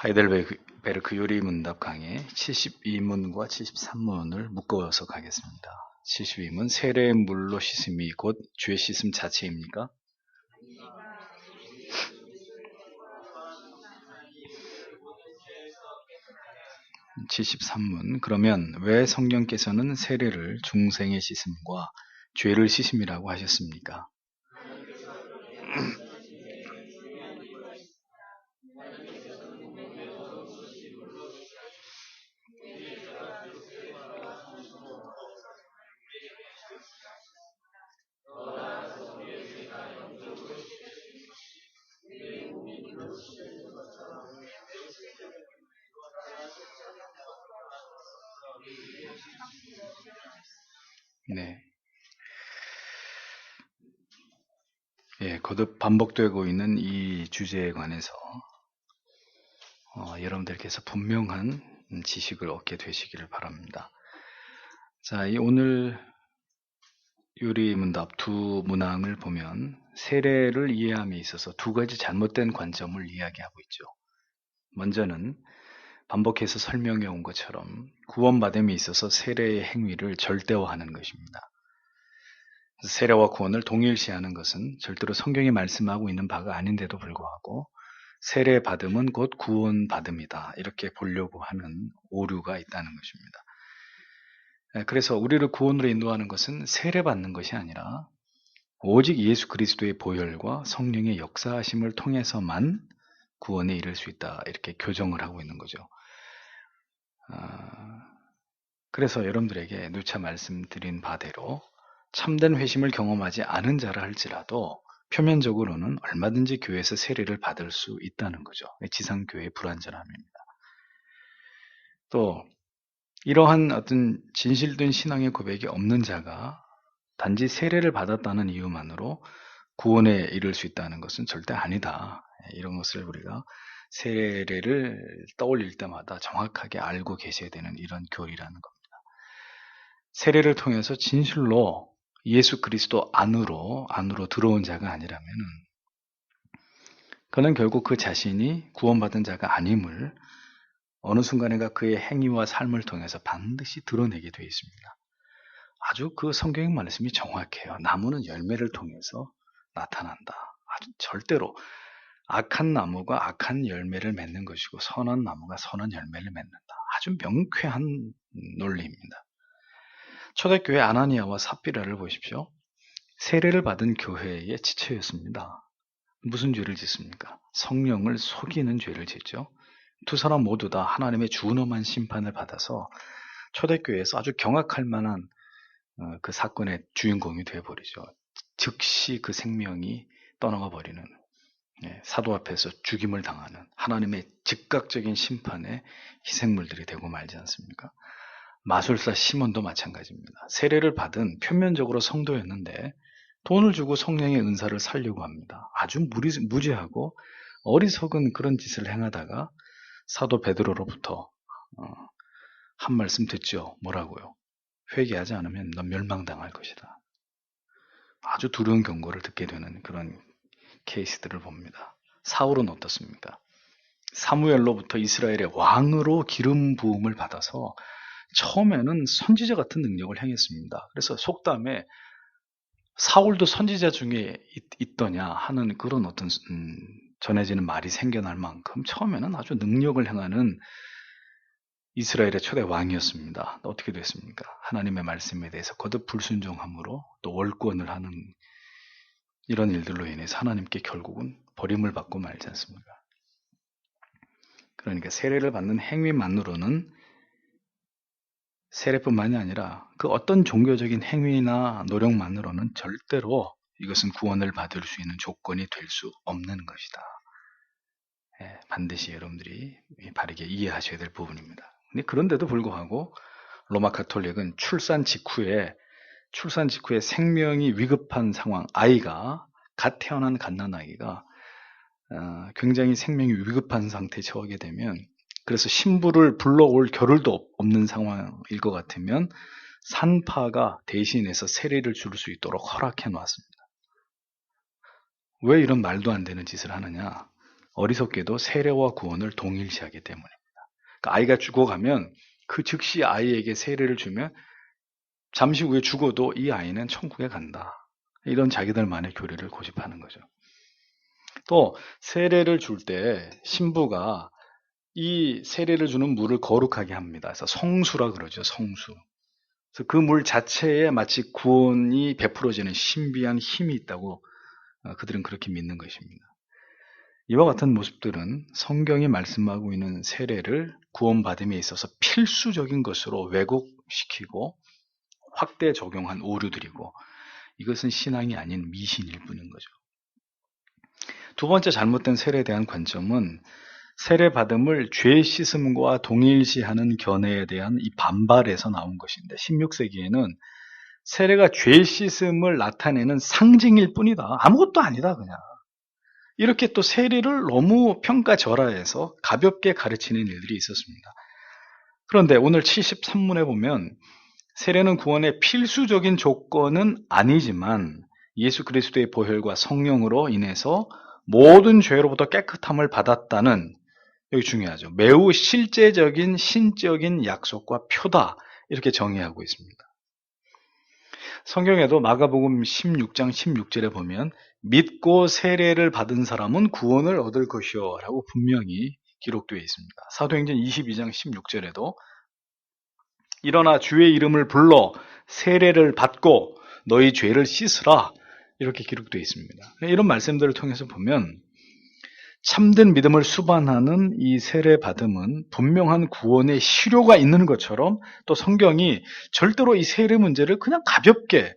하이델베르크 요리문답 강의 72문과 73문을 묶어서 가겠습니다. 72문, 세례의 물로 씻음이 곧 죄 씻음 자체입니까? 73문, 그러면 왜 성령께서는 세례를 중생의 씻음과 죄를 씻음이라고 하셨습니까? 네. 거듭 반복되고 있는 이 주제에 관해서 여러분들께서 분명한 지식을 얻게 되시기를 바랍니다. 자, 이 오늘 요리문답 두 문항을 보면 세례를 이해함에 있어서 두 가지 잘못된 관점을 이야기하고 있죠. 먼저는 반복해서 설명해 온 것처럼 구원받음에 있어서 세례의 행위를 절대화하는 것입니다. 세례와 구원을 동일시하는 것은 절대로 성경이 말씀하고 있는 바가 아닌데도 불구하고 세례 받음은 곧 구원 받음이다, 이렇게 보려고 하는 오류가 있다는 것입니다. 그래서 우리를 구원으로 인도하는 것은 세례 받는 것이 아니라 오직 예수 그리스도의 보혈과 성령의 역사하심을 통해서만 구원에 이를 수 있다, 이렇게 교정을 하고 있는 거죠. 그래서 여러분들에게 누차 말씀드린 바대로 참된 회심을 경험하지 않은 자라 할지라도 표면적으로는 얼마든지 교회에서 세례를 받을 수 있다는 거죠. 지상교회의 불완전함입니다. 또 이러한 어떤 진실된 신앙의 고백이 없는 자가 단지 세례를 받았다는 이유만으로 구원에 이를 수 있다는 것은 절대 아니다. 이런 것을 우리가 세례를 떠올릴 때마다 정확하게 알고 계셔야 되는 이런 교리라는 겁니다. 세례를 통해서 진실로 예수 그리스도 안으로 들어온 자가 아니라면은 그는 결국 그 자신이 구원받은 자가 아님을 어느 순간인가 그의 행위와 삶을 통해서 반드시 드러내게 되어 있습니다. 아주 그 성경의 말씀이 정확해요. 나무는 열매를 통해서 나타난다. 아주 절대로 악한 나무가 악한 열매를 맺는 것이고 선한 나무가 선한 열매를 맺는다. 아주 명쾌한 논리입니다. 초대교회 아나니아와 삽비라를 보십시오. 세례를 받은 교회의 지체였습니다. 무슨 죄를 짓습니까? 성령을 속이는 죄를 짓죠. 두 사람 모두 다 하나님의 준엄한 심판을 받아서 초대교회에서 아주 경악할 만한 그 사건의 주인공이 되어버리죠. 즉시 그 생명이 떠나가 버리는, 사도 앞에서 죽임을 당하는 하나님의 즉각적인 심판의 희생물들이 되고 말지 않습니까? 마술사 시몬도 마찬가지입니다. 세례를 받은 표면적으로 성도였는데 돈을 주고 성령의 은사를 살려고 합니다. 아주 무지하고 어리석은 그런 짓을 행하다가 사도 베드로로부터 한 말씀 듣죠. 뭐라고요? 회개하지 않으면 넌 멸망당할 것이다. 아주 두려운 경고를 듣게 되는 그런 케이스들을 봅니다. 사울은 어떻습니까? 사무엘로부터 이스라엘의 왕으로 기름 부음을 받아서 처음에는 선지자 같은 능력을 행했습니다. 그래서 속담에 사울도 선지자 중에 있더냐 하는 그런 어떤 전해지는 말이 생겨날 만큼 처음에는 아주 능력을 행하는 이스라엘의 초대 왕이었습니다. 어떻게 됐습니까? 하나님의 말씀에 대해서 거듭 불순종함으로 또 월권을 하는 이런 일들로 인해서 하나님께 결국은 버림을 받고 말지 않습니까? 그러니까 세례를 받는 행위만으로는, 세례뿐만이 아니라 그 어떤 종교적인 행위나 노력만으로는 절대로 이것은 구원을 받을 수 있는 조건이 될 수 없는 것이다. 반드시 여러분들이 바르게 이해하셔야 될 부분입니다. 그런데도 불구하고 로마 가톨릭은 출산 직후에 생명이 위급한 상황, 아이가 갓 태어난 갓난아기가 굉장히 생명이 위급한 상태에 처하게 되면, 그래서 신부를 불러올 겨를도 없는 상황일 것 같으면 산파가 대신해서 세례를 줄 수 있도록 허락해 놨습니다. 왜 이런 말도 안 되는 짓을 하느냐? 어리석게도 세례와 구원을 동일시하기 때문입니다. 그러니까 아이가 죽어가면 그 즉시 아이에게 세례를 주면 잠시 후에 죽어도 이 아이는 천국에 간다. 이런 자기들만의 교리를 고집하는 거죠. 또 세례를 줄 때 신부가 이 세례를 주는 물을 거룩하게 합니다. 그래서 성수라 그러죠. 성수. 그래서 그 물 자체에 마치 구원이 베풀어지는 신비한 힘이 있다고 그들은 그렇게 믿는 것입니다. 이와 같은 모습들은 성경이 말씀하고 있는 세례를 구원받음에 있어서 필수적인 것으로 왜곡시키고 확대 적용한 오류들이고, 이것은 신앙이 아닌 미신일 뿐인 거죠. 두 번째 잘못된 세례에 대한 관점은 세례 받음을 죄 씻음과 동일시하는 견해에 대한 이 반발에서 나온 것인데, 16세기에는 세례가 죄 씻음을 나타내는 상징일 뿐이다. 아무것도 아니다 그냥. 이렇게 또 세례를 너무 평가절하해서 가볍게 가르치는 일들이 있었습니다. 그런데 오늘 73문에 보면 세례는 구원의 필수적인 조건은 아니지만 예수 그리스도의 보혈과 성령으로 인해서 모든 죄로부터 깨끗함을 받았다는, 여기 중요하죠, 매우 실제적인 신적인 약속과 표다, 이렇게 정의하고 있습니다. 성경에도 마가복음 16장 16절에 보면 믿고 세례를 받은 사람은 구원을 얻을 것이요 라고 분명히 기록되어 있습니다. 사도행전 22장 16절에도 일어나 주의 이름을 불러 세례를 받고 너희 죄를 씻으라, 이렇게 기록되어 있습니다. 이런 말씀들을 통해서 보면 참된 믿음을 수반하는 이 세례 받음은 분명한 구원의 실효가 있는 것처럼, 또 성경이 절대로 이 세례 문제를 그냥 가볍게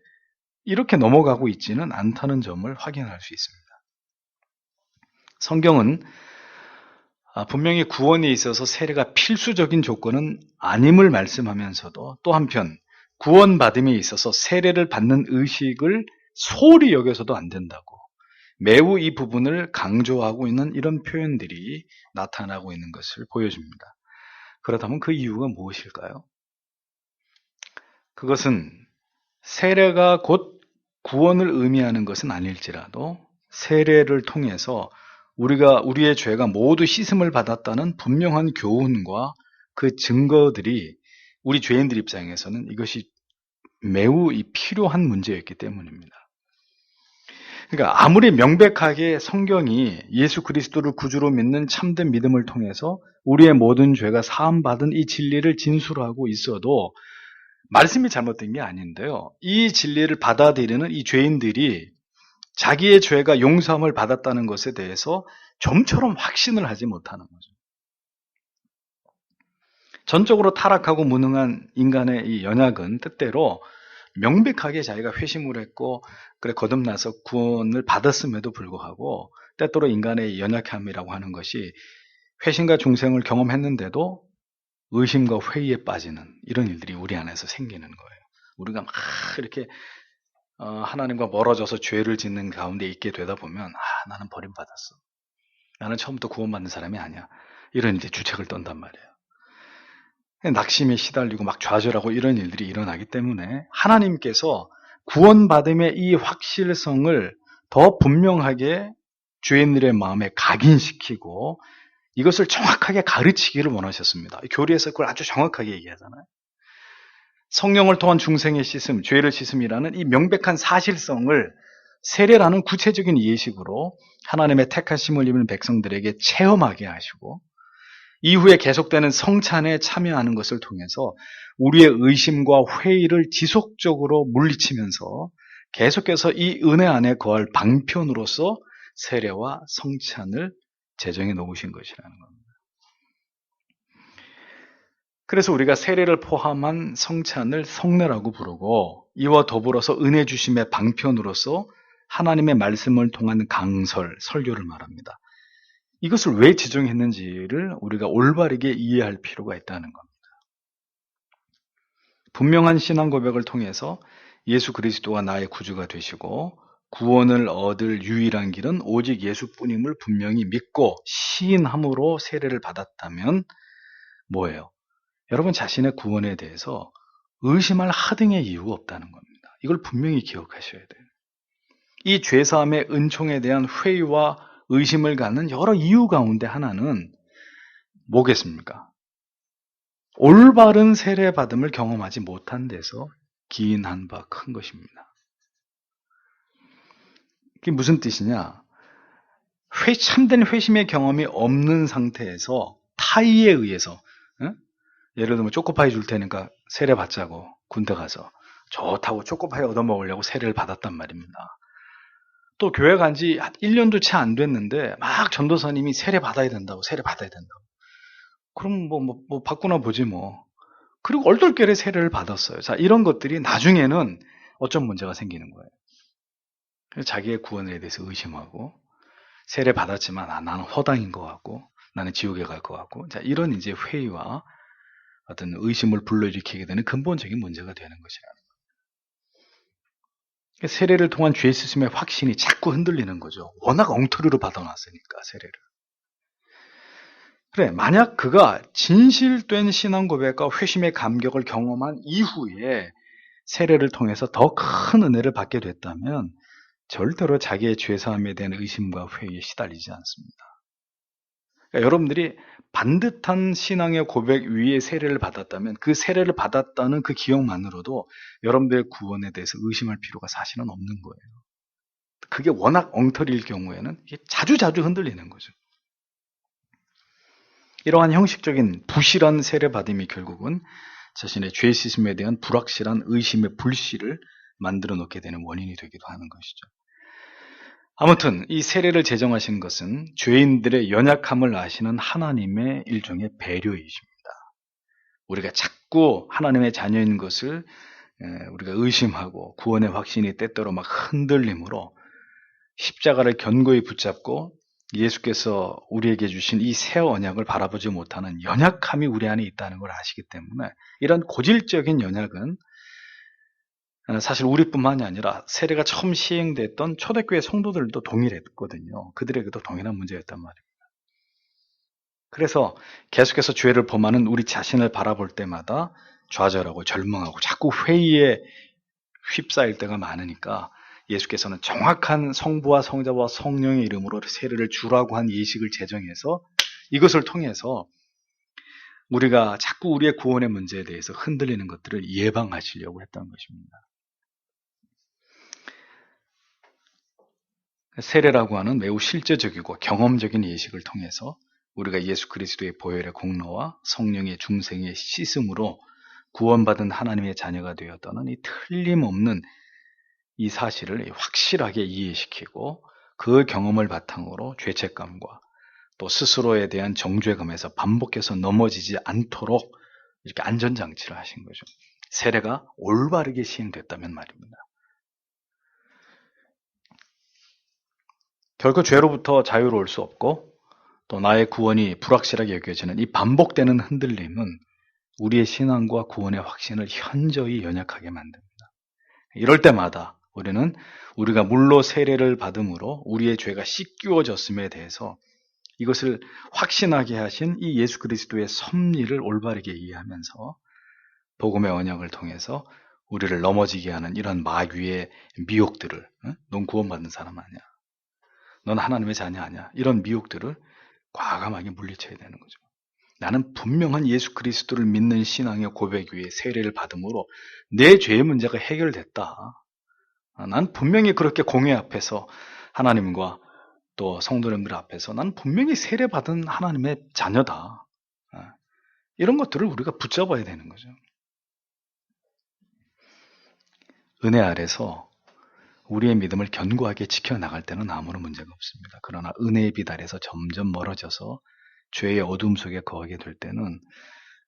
이렇게 넘어가고 있지는 않다는 점을 확인할 수 있습니다. 성경은 분명히 구원에 있어서 세례가 필수적인 조건은 아님을 말씀하면서도 또 한편 구원받음에 있어서 세례를 받는 의식을 소홀히 여겨서도 안 된다고, 매우 이 부분을 강조하고 있는 이런 표현들이 나타나고 있는 것을 보여줍니다. 그렇다면 그 이유가 무엇일까요? 그것은 세례가 곧 구원을 의미하는 것은 아닐지라도 세례를 통해서 우리의 죄가 모두 씻음을 받았다는 분명한 교훈과 그 증거들이 우리 죄인들 입장에서는 이것이 매우 필요한 문제였기 때문입니다. 그러니까 아무리 명백하게 성경이 예수 그리스도를 구주로 믿는 참된 믿음을 통해서 우리의 모든 죄가 사함받은 이 진리를 진술하고 있어도 말씀이 잘못된 게 아닌데요, 이 진리를 받아들이는 이 죄인들이 자기의 죄가 용서함을 받았다는 것에 대해서 좀처럼 확신을 하지 못하는 거죠. 전적으로 타락하고 무능한 인간의 이 연약은 때때로 명백하게 자기가 회심을 했고 그래 거듭나서 구원을 받았음에도 불구하고 때때로 인간의 연약함이라고 하는 것이 회심과 중생을 경험했는데도 의심과 회의에 빠지는 이런 일들이 우리 안에서 생기는 거예요. 우리가 막 이렇게 하나님과 멀어져서 죄를 짓는 가운데 있게 되다 보면 나는 버림받았어, 나는 처음부터 구원받는 사람이 아니야, 이런 이제 주책을 떤단 말이에요. 낙심에 시달리고 막 좌절하고 이런 일들이 일어나기 때문에 하나님께서 구원받음의 이 확실성을 더 분명하게 죄인들의 마음에 각인시키고 이것을 정확하게 가르치기를 원하셨습니다. 교리에서 그걸 아주 정확하게 얘기하잖아요. 성령을 통한 중생의 씻음, 죄를 씻음이라는 이 명백한 사실성을 세례라는 구체적인 예식으로 하나님의 택하심을 입은 백성들에게 체험하게 하시고 이후에 계속되는 성찬에 참여하는 것을 통해서 우리의 의심과 회의를 지속적으로 물리치면서 계속해서 이 은혜 안에 거할 방편으로서 세례와 성찬을 제정해 놓으신 것이라는 겁니다. 그래서 우리가 세례를 포함한 성찬을 성례라고 부르고, 이와 더불어서 은혜 주심의 방편으로서 하나님의 말씀을 통한 강설, 설교를 말합니다. 이것을 왜 지정했는지를 우리가 올바르게 이해할 필요가 있다는 겁니다. 분명한 신앙 고백을 통해서 예수 그리스도가 나의 구주가 되시고 구원을 얻을 유일한 길은 오직 예수뿐임을 분명히 믿고 시인함으로 세례를 받았다면 뭐예요? 여러분 자신의 구원에 대해서 의심할 하등의 이유가 없다는 겁니다. 이걸 분명히 기억하셔야 돼요. 이 죄사함의 은총에 대한 회의와 의심을 갖는 여러 이유 가운데 하나는 뭐겠습니까? 올바른 세례받음을 경험하지 못한 데서 기인한 바 큰 것입니다. 그게 무슨 뜻이냐? 참된 회심의 경험이 없는 상태에서 타의에 의해서, 응? 예를 들면 초코파이 줄 테니까 세례 받자고 군대 가서 좋다고 초코파이 얻어먹으려고 세례를 받았단 말입니다. 또 교회 간 지 1년도 채 안 됐는데 막 전도사님이 세례 받아야 된다고. 그럼 받구나 보지 뭐. 그리고 얼떨결에 세례를 받았어요. 자, 이런 것들이 나중에는 어떤 문제가 생기는 거예요. 자기의 구원에 대해서 의심하고 세례 받았지만 나는 허당인 것 같고 나는 지옥에 갈 것 같고, 자, 이런 이제 회의와 어떤 의심을 불러일으키게 되는 근본적인 문제가 되는 것이라는 거예요. 세례를 통한 죄 씻음의 확신이 자꾸 흔들리는 거죠. 워낙 엉터리로 받아놨으니까 세례를. 그래, 만약 그가 진실된 신앙 고백과 회심의 감격을 경험한 이후에 세례를 통해서 더 큰 은혜를 받게 됐다면 절대로 자기의 죄사함에 대한 의심과 회의에 시달리지 않습니다. 그러니까 여러분들이 반듯한 신앙의 고백 위에 세례를 받았다면 그 세례를 받았다는 그 기억만으로도 여러분들의 구원에 대해서 의심할 필요가 사실은 없는 거예요. 그게 워낙 엉터리일 경우에는 이게 자주자주 흔들리는 거죠. 이러한 형식적인 부실한 세례받음이 결국은 자신의 죄 씻음에 대한 불확실한 의심의 불씨를 만들어 놓게 되는 원인이 되기도 하는 것이죠. 아무튼 이 세례를 제정하신 것은 죄인들의 연약함을 아시는 하나님의 일종의 배려이십니다. 우리가 자꾸 하나님의 자녀인 것을 우리가 의심하고 구원의 확신이 때때로 막 흔들림으로 십자가를 견고히 붙잡고 예수께서 우리에게 주신 이 새 언약을 바라보지 못하는 연약함이 우리 안에 있다는 걸 아시기 때문에 이런 고질적인 연약은 사실 우리뿐만이 아니라 세례가 처음 시행됐던 초대교회 성도들도 동일했거든요. 그들에게도 동일한 문제였단 말입니다. 그래서 계속해서 죄를 범하는 우리 자신을 바라볼 때마다 좌절하고 절망하고 자꾸 회의에 휩싸일 때가 많으니까 예수께서는 정확한 성부와 성자와 성령의 이름으로 세례를 주라고 한 예식을 제정해서 이것을 통해서 우리가 자꾸 우리의 구원의 문제에 대해서 흔들리는 것들을 예방하시려고 했던 것입니다. 세례라고 하는 매우 실제적이고 경험적인 예식을 통해서 우리가 예수 그리스도의 보혈의 공로와 성령의 중생의 씻음으로 구원받은 하나님의 자녀가 되었다는 이 틀림없는 이 사실을 확실하게 이해시키고 그 경험을 바탕으로 죄책감과 또 스스로에 대한 정죄감에서 반복해서 넘어지지 않도록 이렇게 안전장치를 하신 거죠. 세례가 올바르게 시행됐다면 말입니다. 결코 죄로부터 자유로울 수 없고 또 나의 구원이 불확실하게 여겨지는 이 반복되는 흔들림은 우리의 신앙과 구원의 확신을 현저히 연약하게 만듭니다. 이럴 때마다 우리는 우리가 물로 세례를 받음으로 우리의 죄가 씻기워졌음에 대해서 이것을 확신하게 하신 이 예수 그리스도의 섭리를 올바르게 이해하면서 복음의 언약을 통해서 우리를 넘어지게 하는 이런 마귀의 미혹들을, 넌 구원받은 사람 아니야, 넌 하나님의 자녀 아니야, 이런 미혹들을 과감하게 물리쳐야 되는 거죠. 나는 분명한 예수 그리스도를 믿는 신앙의 고백 위에 세례를 받음으로 내 죄의 문제가 해결됐다. 난 분명히 그렇게 공회 앞에서 하나님과 또 성도님들 앞에서 난 분명히 세례받은 하나님의 자녀다. 이런 것들을 우리가 붙잡아야 되는 거죠. 은혜 아래서 우리의 믿음을 견고하게 지켜나갈 때는 아무런 문제가 없습니다. 그러나 은혜의 빛 아래서 점점 멀어져서 죄의 어둠 속에 거하게 될 때는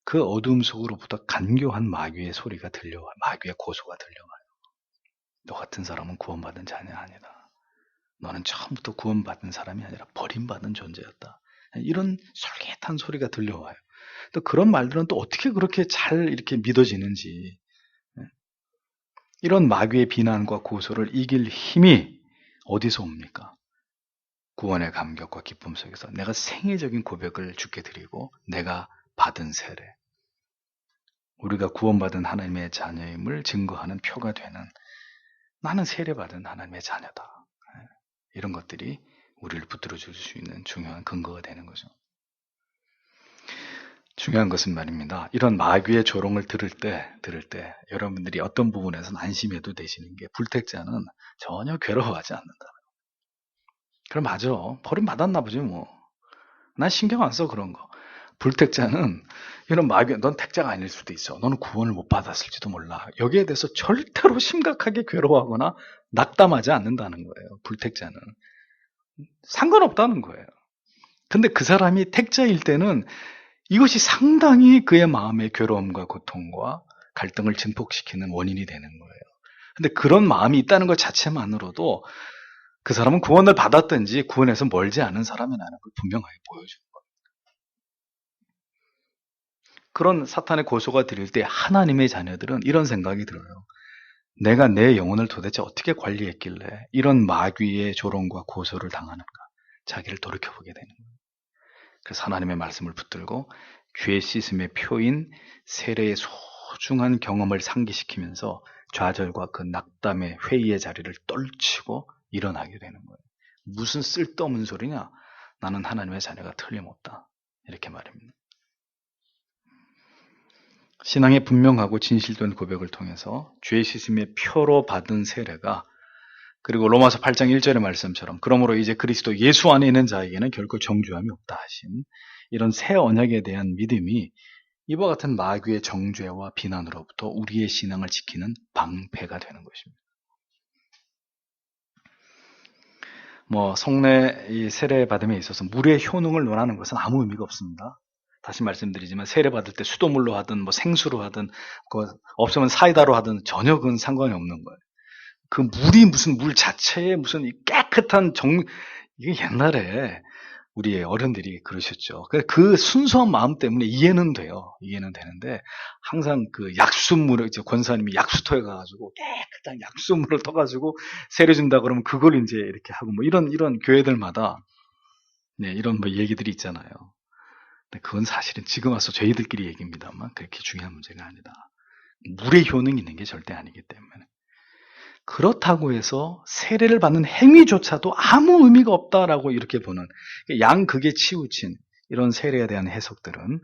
그 어둠 속으로부터 간교한 마귀의 소리가 들려와요. 마귀의 고소가 들려와요. 너 같은 사람은 구원받은 자녀 아니다. 너는 처음부터 구원받은 사람이 아니라 버림받은 존재였다. 이런 솔깃한 소리가 들려와요. 또 그런 말들은 또 어떻게 그렇게 잘 이렇게 믿어지는지, 이런 마귀의 비난과 고소를 이길 힘이 어디서 옵니까? 구원의 감격과 기쁨 속에서 내가 생애적인 고백을 주께 드리고 내가 받은 세례, 우리가 구원받은 하나님의 자녀임을 증거하는 표가 되는 나는 세례받은 하나님의 자녀다. 이런 것들이 우리를 붙들어 줄 수 있는 중요한 근거가 되는 거죠. 중요한 것은 말입니다. 이런 마귀의 조롱을 들을 때 여러분들이 어떤 부분에서는 안심해도 되시는 게 불택자는 전혀 괴로워하지 않는다. 그럼 맞아. 버림받았나 보지 뭐. 난 신경 안 써 그런 거. 불택자는 이런 마귀, 넌 택자가 아닐 수도 있어. 너는 구원을 못 받았을지도 몰라. 여기에 대해서 절대로 심각하게 괴로워하거나 낙담하지 않는다는 거예요. 불택자는. 상관없다는 거예요. 근데 그 사람이 택자일 때는 이것이 상당히 그의 마음의 괴로움과 고통과 갈등을 증폭시키는 원인이 되는 거예요. 근데 그런 마음이 있다는 것 자체만으로도 그 사람은 구원을 받았든지 구원에서 멀지 않은 사람이라는 걸 분명하게 보여주는 거예요. 그런 사탄의 고소가 들릴 때 하나님의 자녀들은 이런 생각이 들어요. 내가 내 영혼을 도대체 어떻게 관리했길래 이런 마귀의 조롱과 고소를 당하는가? 자기를 돌이켜보게 되는 거예요. 그래서 하나님의 말씀을 붙들고 죄 씻음의 표인 세례의 소중한 경험을 상기시키면서 좌절과 그 낙담의 회의의 자리를 떨치고 일어나게 되는 거예요. 무슨 쓸데없는 소리냐? 나는 하나님의 자녀가 틀림없다. 이렇게 말합니다. 신앙의 분명하고 진실된 고백을 통해서 죄 씻음의 표로 받은 세례가, 그리고 로마서 8장 1절의 말씀처럼 그러므로 이제 그리스도 예수 안에 있는 자에게는 결코 정죄함이 없다 하신 이런 새 언약에 대한 믿음이 이와 같은 마귀의 정죄와 비난으로부터 우리의 신앙을 지키는 방패가 되는 것입니다. 성례 이 세례 받음에 있어서 물의 효능을 논하는 것은 아무 의미가 없습니다. 다시 말씀드리지만 세례 받을 때 수돗물로 하든 생수로 하든 없으면 사이다로 하든 전혀 그건 상관이 없는 거예요. 그 물이 무슨 물 자체에 무슨 깨끗한 이게 옛날에 우리 어른들이 그러셨죠. 그 순수한 마음 때문에 이해는 돼요. 이해는 되는데 항상 그 약수물을 이제 권사님이 약수터에 가가지고 깨끗한 약수물을 떠가지고 세례 준다 그러면 그걸 이제 이렇게 하고 이런 교회들마다 이런 얘기들이 있잖아요. 근데 그건 사실은 지금 와서 저희들끼리 얘기입니다만 그렇게 중요한 문제가 아니다. 물의 효능이 있는 게 절대 아니기 때문에. 그렇다고 해서 세례를 받는 행위조차도 아무 의미가 없다라고 이렇게 보는 양극에 치우친 이런 세례에 대한 해석들은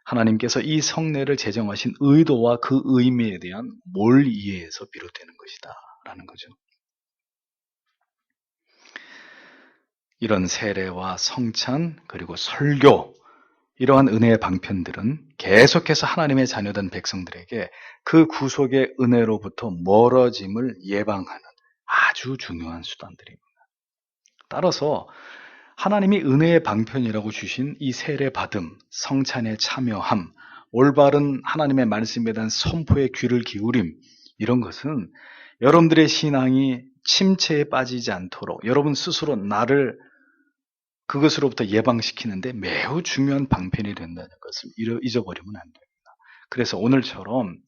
하나님께서 이 성례를 제정하신 의도와 그 의미에 대한 몰이해에서 비롯되는 것이다 라는 거죠. 이런 세례와 성찬 그리고 설교, 이러한 은혜의 방편들은 계속해서 하나님의 자녀된 백성들에게 그 구속의 은혜로부터 멀어짐을 예방하는 아주 중요한 수단들입니다. 따라서 하나님이 은혜의 방편이라고 주신 이 세례 받음, 성찬에 참여함, 올바른 하나님의 말씀에 대한 선포의 귀를 기울임, 이런 것은 여러분들의 신앙이 침체에 빠지지 않도록 여러분 스스로 나를 그것으로부터 예방시키는데 매우 중요한 방편이 된다는 것을 잊어버리면 안 됩니다. 그래서 오늘처럼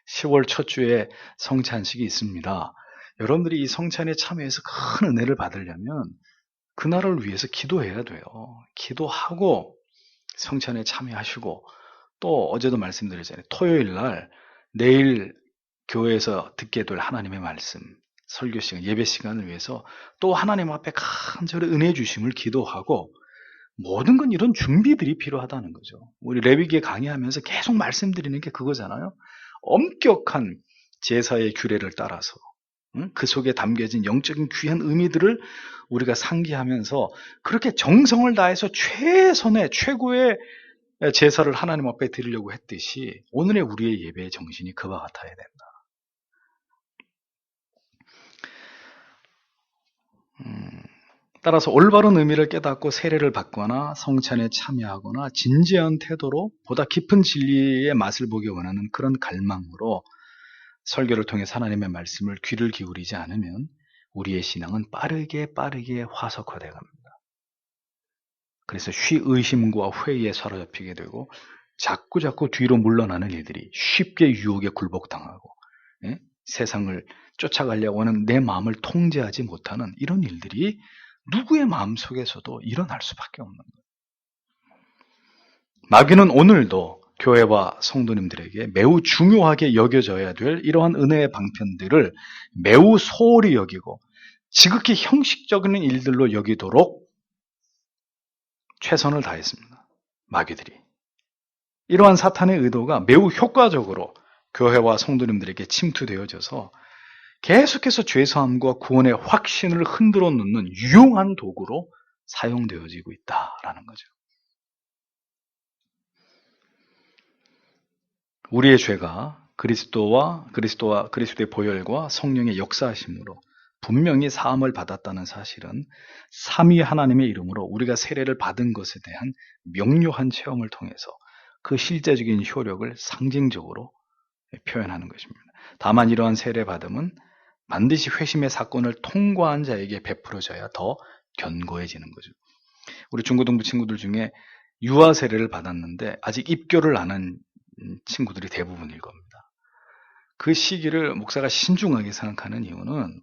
10월 첫 주에 성찬식이 있습니다. 여러분들이 이 성찬에 참여해서 큰 은혜를 받으려면 그날을 위해서 기도해야 돼요. 기도하고 성찬에 참여하시고, 또 어제도 말씀드렸잖아요. 토요일 날 내일 교회에서 듣게 될 하나님의 말씀, 설교 시간, 예배 시간을 위해서 또 하나님 앞에 간절히 은혜 주심을 기도하고, 모든 건 이런 준비들이 필요하다는 거죠. 우리 레위기에 강의하면서 계속 말씀드리는 게 그거잖아요. 엄격한 제사의 규례를 따라서 그 속에 담겨진 영적인 귀한 의미들을 우리가 상기하면서 그렇게 정성을 다해서 최고의 제사를 하나님 앞에 드리려고 했듯이 오늘의 우리의 예배의 정신이 그와 같아야 된다. 따라서 올바른 의미를 깨닫고 세례를 받거나 성찬에 참여하거나 진지한 태도로 보다 깊은 진리의 맛을 보기 원하는 그런 갈망으로 설교를 통해 하나님의 말씀을 귀를 기울이지 않으면 우리의 신앙은 빠르게 화석화되어 갑니다. 그래서 의심과 회의에 사로잡히게 되고 자꾸 뒤로 물러나는 일들이 쉽게 유혹에 굴복당하고 세상을 쫓아가려고 하는 내 마음을 통제하지 못하는 이런 일들이 누구의 마음속에서도 일어날 수밖에 없는 거예요. 마귀는 오늘도 교회와 성도님들에게 매우 중요하게 여겨져야 될 이러한 은혜의 방편들을 매우 소홀히 여기고 지극히 형식적인 일들로 여기도록 최선을 다했습니다. 마귀들이. 이러한 사탄의 의도가 매우 효과적으로 교회와 성도님들에게 침투되어져서 계속해서 죄사함과 구원의 확신을 흔들어 놓는 유용한 도구로 사용되어지고 있다라는 거죠. 우리의 죄가 그리스도의 보혈과 성령의 역사하심으로 분명히 사함을 받았다는 사실은 삼위 하나님의 이름으로 우리가 세례를 받은 것에 대한 명료한 체험을 통해서 그 실제적인 효력을 상징적으로 표현하는 것입니다. 다만 이러한 세례 받음은 반드시 회심의 사건을 통과한 자에게 베풀어져야 더 견고해지는 거죠. 우리 중고등부 친구들 중에 유아 세례를 받았는데 아직 입교를 안 한 친구들이 대부분일 겁니다. 그 시기를 목사가 신중하게 생각하는 이유는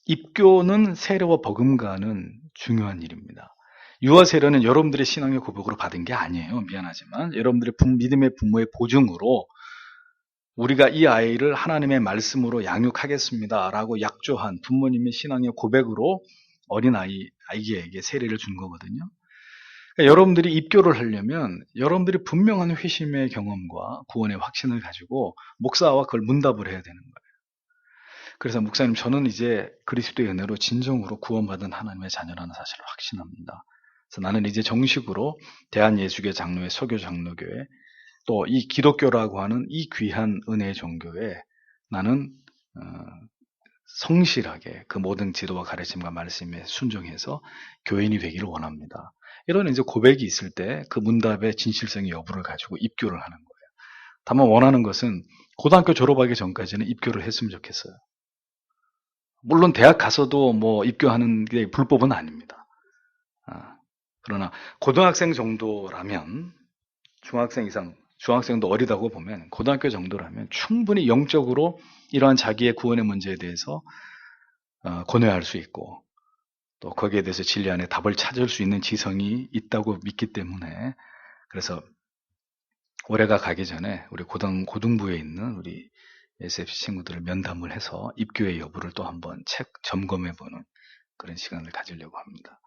입교는 세례와 버금가는 중요한 일입니다. 유아 세례는 여러분들의 신앙의 고백으로 받은 게 아니에요. 미안하지만 여러분들의 믿음의 부모의 보증으로 우리가 이 아이를 하나님의 말씀으로 양육하겠습니다 라고 약조한 부모님의 신앙의 고백으로 어린 아이에게 세례를 준 거거든요. 그러니까 여러분들이 입교를 하려면 여러분들이 분명한 회심의 경험과 구원의 확신을 가지고 목사와 그걸 문답을 해야 되는 거예요. 그래서 목사님, 저는 이제 그리스도의 은혜로 진정으로 구원받은 하나님의 자녀라는 사실을 확신합니다. 그래서 나는 이제 정식으로 대한예수교 장로회, 서교 장로교회, 또 이 기독교라고 하는 이 귀한 은혜의 종교에 나는 성실하게 그 모든 지도와 가르침과 말씀에 순종해서 교인이 되기를 원합니다. 이런 이제 고백이 있을 때 그 문답의 진실성의 여부를 가지고 입교를 하는 거예요. 다만 원하는 것은 고등학교 졸업하기 전까지는 입교를 했으면 좋겠어요. 물론 대학 가서도 뭐 입교하는 게 불법은 아닙니다. 그러나 고등학생 정도라면, 중학생 이상, 중학생도 어리다고 보면 고등학교 정도라면 충분히 영적으로 이러한 자기의 구원의 문제에 대해서 고뇌할 수 있고, 또 거기에 대해서 진리 안에 답을 찾을 수 있는 지성이 있다고 믿기 때문에, 그래서 올해가 가기 전에 우리 고등부에 있는 우리 SFC 친구들을 면담을 해서 입교의 여부를 또 한번 점검해보는 그런 시간을 가지려고 합니다.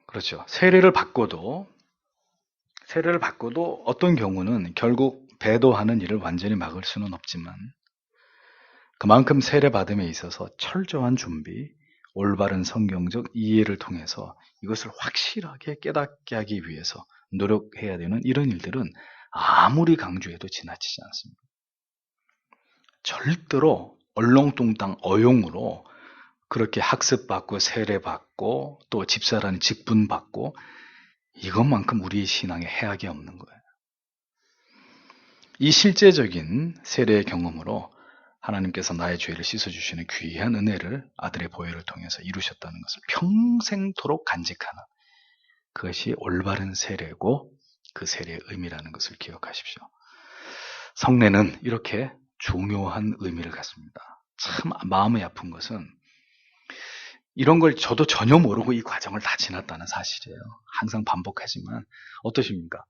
그렇죠. 세례를 받고도 어떤 경우는 결국 배도하는 일을 완전히 막을 수는 없지만, 그만큼 세례 받음에 있어서 철저한 준비, 올바른 성경적 이해를 통해서 이것을 확실하게 깨닫게 하기 위해서 노력해야 되는 이런 일들은 아무리 강조해도 지나치지 않습니다. 절대로 얼렁뚱땅 어용으로 그렇게 학습받고 세례받고 또 집사라는 직분받고 이것만큼 우리의 신앙에 해악이 없는 거예요. 이 실제적인 세례의 경험으로 하나님께서 나의 죄를 씻어주시는 귀한 은혜를 아들의 보혈을 통해서 이루셨다는 것을 평생토록 간직하는, 그것이 올바른 세례고 그 세례의 의미라는 것을 기억하십시오. 성례는 이렇게 중요한 의미를 갖습니다. 참 마음이 아픈 것은 이런 걸 저도 전혀 모르고 이 과정을 다 지났다는 사실이에요. 항상 반복하지만 어떠십니까?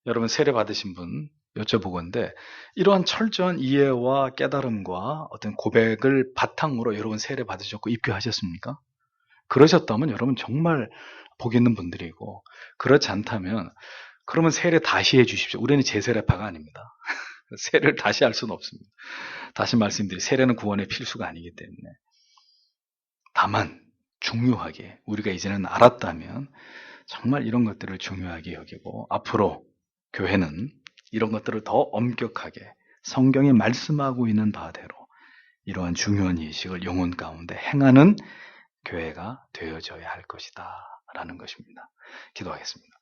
여러분 세례 받으신 분 여쭤보건데, 이러한 철저한 이해와 깨달음과 어떤 고백을 바탕으로 여러분 세례 받으셨고 입교하셨습니까? 그러셨다면 여러분 정말 복 있는 분들이고, 그렇지 않다면 그러면 세례 다시 해 주십시오. 우리는 재세례파가 아닙니다. 세례를 다시 할 수는 없습니다. 다시 말씀드리, 세례는 구원의 필수가 아니기 때문에. 다만 중요하게 우리가 이제는 알았다면 정말 이런 것들을 중요하게 여기고, 앞으로 교회는 이런 것들을 더 엄격하게 성경이 말씀하고 있는 바대로 이러한 중요한 예식을 영혼 가운데 행하는 교회가 되어져야 할 것이다 라는 것입니다. 기도하겠습니다.